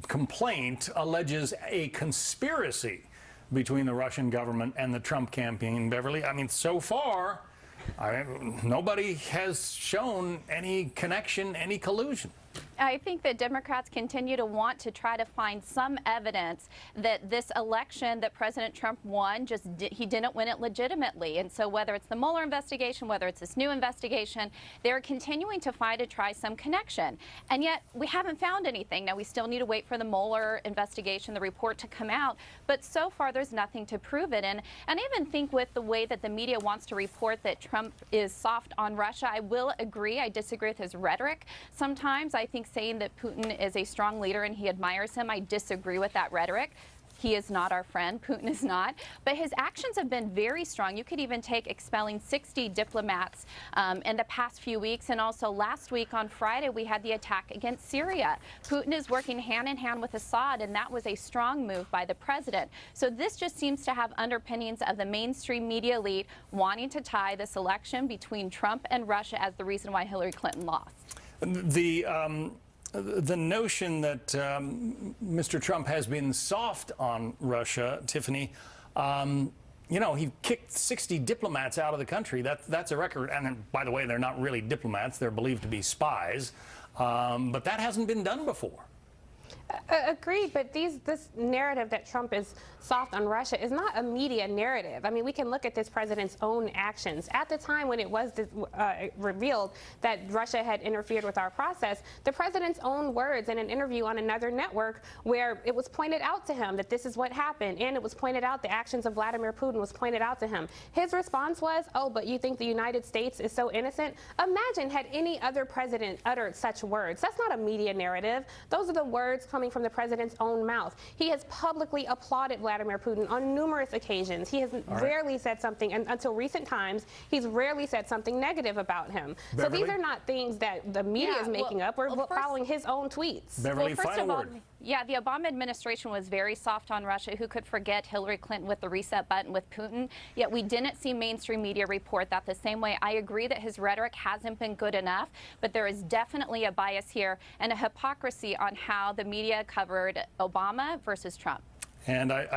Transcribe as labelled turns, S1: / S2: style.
S1: complaint alleges a conspiracy between the Russian government and the Trump campaign, Beverly. I mean, so far, nobody has shown any connection, any collusion.
S2: I think that Democrats continue to want to try to find some evidence that this election that President Trump won, he didn't win it legitimately. And so whether it's the Mueller investigation, whether it's this new investigation, they're continuing to try some connection. And yet we haven't found anything. Now, we still need to wait for the Mueller investigation, the report to come out. But so far, there's nothing to prove it. And I even think with the way that the media wants to report that Trump is soft on Russia, I will agree. I disagree with his rhetoric sometimes. I think saying that Putin is a strong leader and he admires him, I disagree with that rhetoric. He is not our friend. Putin is not. But his actions have been very strong. You could even take expelling 60 diplomats in the past few weeks. And also last week on Friday, we had the attack against Syria. Putin is working hand in hand with Assad, and that was a strong move by the president. So this just seems to have underpinnings of the mainstream media elite wanting to tie this election between Trump and Russia as the reason why Hillary Clinton lost.
S1: The notion that Mr. Trump has been soft on Russia, Tiffany, you know, he kicked 60 diplomats out of the country. That's a record. And by the way, they're not really diplomats. They're believed to be spies. But that hasn't been done before.
S3: Agreed, but this narrative that Trump is soft on Russia is not a media narrative. I mean, we can look at this president's own actions. At the time when it was revealed that Russia had interfered with our process, the president's own words in an interview on another network where it was pointed out to him that this is what happened, and it was pointed out the actions of Vladimir Putin was pointed out to him. His response was, oh, but you think the United States is so innocent? Imagine had any other president uttered such words. That's not a media narrative. Those are the words coming from the president's own mouth. He has publicly applauded Vladimir Putin on numerous occasions. He has rarely said something, and until recent times, he's rarely said something negative about him.
S1: Beverly?
S3: So these are not things that the media is making up. We're following his own tweets.
S1: Beverly,
S2: well,
S1: final word.
S2: Yeah, the Obama administration was very soft on Russia. Who could forget Hillary Clinton with the reset button with Putin? Yet we didn't see mainstream media report that the same way. I agree that his rhetoric hasn't been good enough, but there is definitely a bias here and a hypocrisy on how the media covered Obama versus Trump.
S1: And I